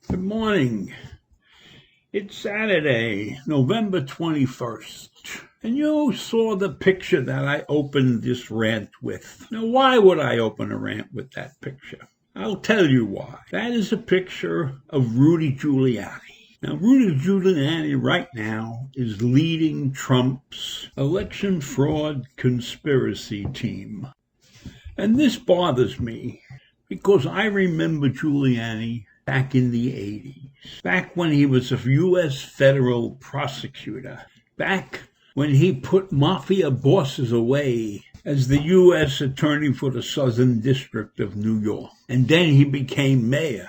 Good morning. It's Saturday, November 21st, and you saw the picture that I opened this rant with. Now, why would I open a rant with that picture? I'll tell you why. That is a picture of Rudy Giuliani. Now, Rudy Giuliani right now is leading Trump's election fraud conspiracy team. And this bothers me because I remember Giuliani back in the 80s, back when he was a U.S. federal prosecutor, back when he put mafia bosses away as the U.S. attorney for the Southern District of New York. And then he became mayor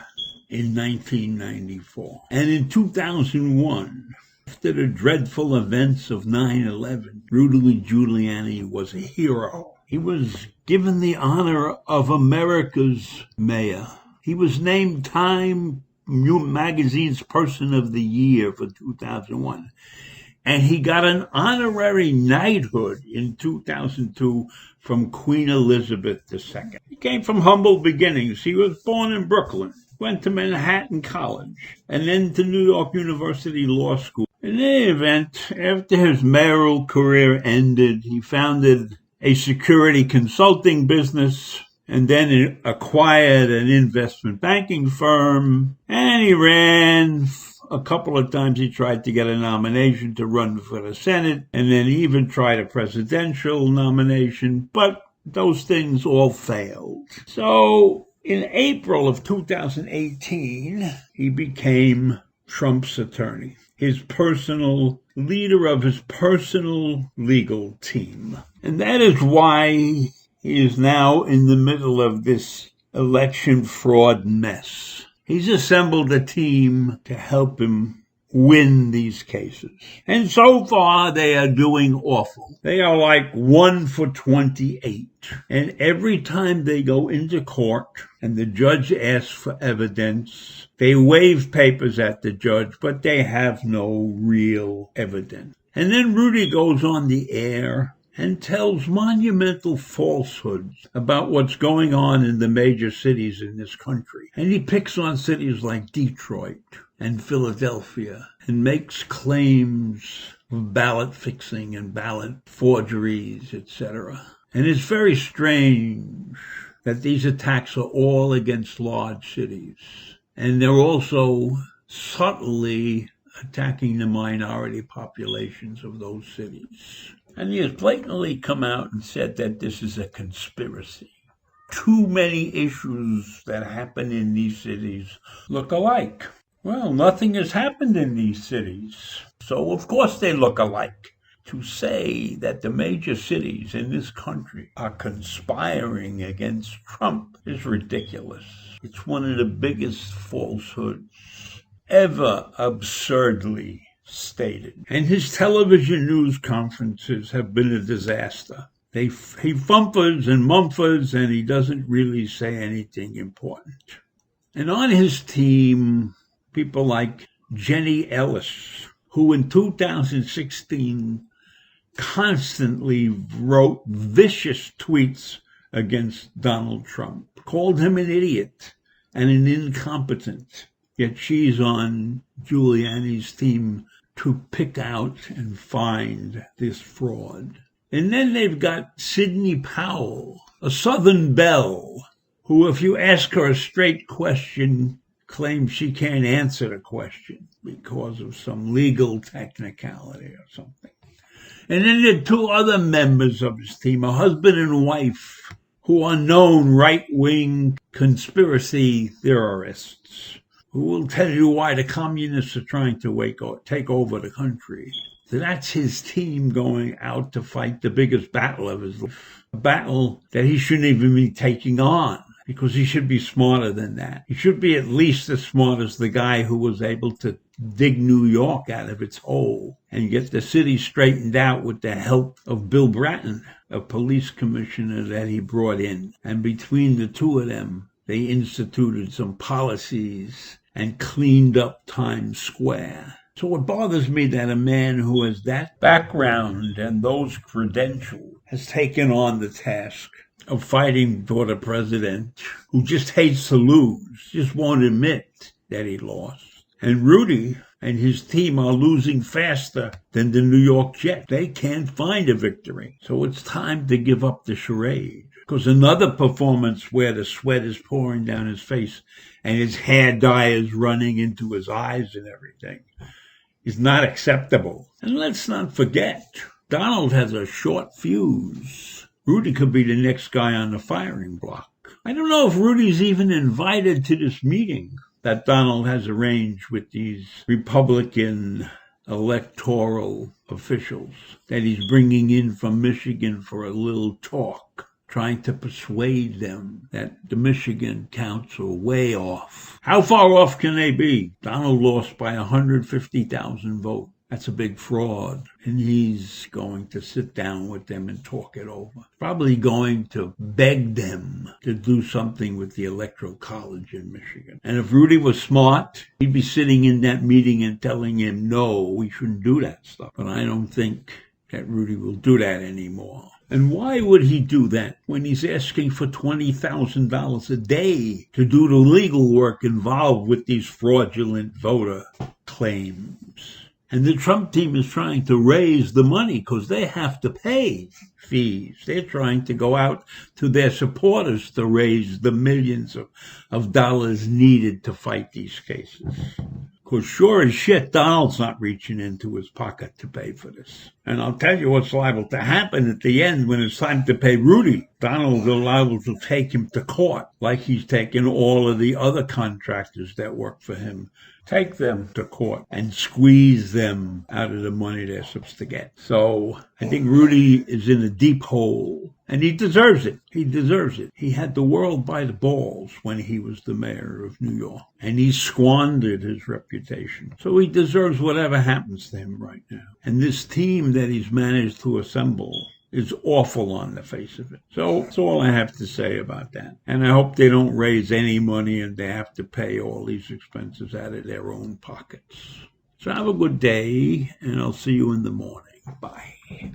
in 1994. And in 2001, after the dreadful events of 9/11, Rudy Giuliani was a hero. He was given the honor of America's mayor. He was named Time Magazine's Person of the Year for 2001. And he got an honorary knighthood in 2002 from Queen Elizabeth II. He came from humble beginnings. He was born in Brooklyn, went to Manhattan College, and then to New York University Law School. In any event, after his mayoral career ended, he founded a security consulting business, and then acquired an investment banking firm, and he ran a couple of times. He tried to get a nomination to run for the Senate, and then he even tried a presidential nomination, but those things all failed. So in April of 2018, he became Trump's attorney, his personal leader of his personal legal team. And that is why he is now in the middle of this election fraud mess. He's assembled a team to help him win these cases. And so far, they are doing awful. They are like 1 for 28. And every time they go into court and the judge asks for evidence, they wave papers at the judge, but they have no real evidence. And then Rudy goes on the air and tells monumental falsehoods about what's going on in the major cities in this country. And he picks on cities like Detroit and Philadelphia and makes claims of ballot fixing and ballot forgeries, etc. And it's very strange that these attacks are all against large cities. And they're also subtly attacking the minority populations of those cities. And he has blatantly come out and said that this is a conspiracy. Too many issues that happen in these cities look alike. Well, nothing has happened in these cities, so of course they look alike. To say that the major cities in this country are conspiring against Trump is ridiculous. It's one of the biggest falsehoods ever absurdly stated. And his television news conferences have been a disaster. He fumpers and mumfers, and he doesn't really say anything important. And on his team, people like Jenny Ellis, who in 2016 constantly wrote vicious tweets against Donald Trump, called him an idiot and an incompetent. Yet she's on Giuliani's team to pick out and find this fraud. And then they've got Sidney Powell, a Southern belle, who, if you ask her a straight question, claims she can't answer the question because of some legal technicality or something. And then there are two other members of his team, a husband and wife, who are known right-wing conspiracy theorists, who will tell you why the communists are trying to take over the country. So that's his team going out to fight the biggest battle of his life, a battle that he shouldn't even be taking on. because he should be smarter than that. He should be at least as smart as the guy who was able to dig New York out of its hole and get the city straightened out with the help of Bill Bratton, a police commissioner that he brought in. And between the two of them, they instituted some policies and cleaned up Times Square. So it bothers me that a man who has that background and those credentials has taken on the task of fighting for the president, who just hates to lose, just won't admit that he lost. And Rudy and his team are losing faster than the New York Jets. They can't find a victory. So it's time to give up the charade. Because another performance where the sweat is pouring down his face and his hair dye is running into his eyes and everything is not acceptable. And let's not forget, Donald has a short fuse. Rudy could be the next guy on the firing block. I don't know if Rudy's even invited to this meeting that Donald has arranged with these Republican electoral officials that he's bringing in from Michigan for a little talk, trying to persuade them that the Michigan counts are way off. How far off can they be? Donald lost by 150,000 votes. That's a big fraud. And he's going to sit down with them and talk it over. Probably going to beg them to do something with the Electoral College in Michigan. And if Rudy was smart, he'd be sitting in that meeting and telling him, no, we shouldn't do that stuff. But I don't think that Rudy will do that anymore. And why would he do that when he's asking for $20,000 a day to do the legal work involved with these fraudulent voter claims? And the Trump team is trying to raise the money because they have to pay fees. They're trying to go out to their supporters to raise the millions of dollars needed to fight these cases. Because sure as shit, Donald's not reaching into his pocket to pay for this. And I'll tell you what's liable to happen at the end when it's time to pay Rudy. Donald is liable to take him to court like he's taken all of the other contractors that work for him. Take them to court and squeeze them out of the money they're supposed to get. So I think Rudy is in a deep hole, and he deserves it. He deserves it. He had the world by the balls when he was the mayor of New York, and he squandered his reputation. So he deserves whatever happens to him right now. And this team that he's managed to assemble is awful on the face of it. So that's all I have to say about that. And I hope they don't raise any money and they have to pay all these expenses out of their own pockets. So have a good day, and I'll see you in the morning. Bye.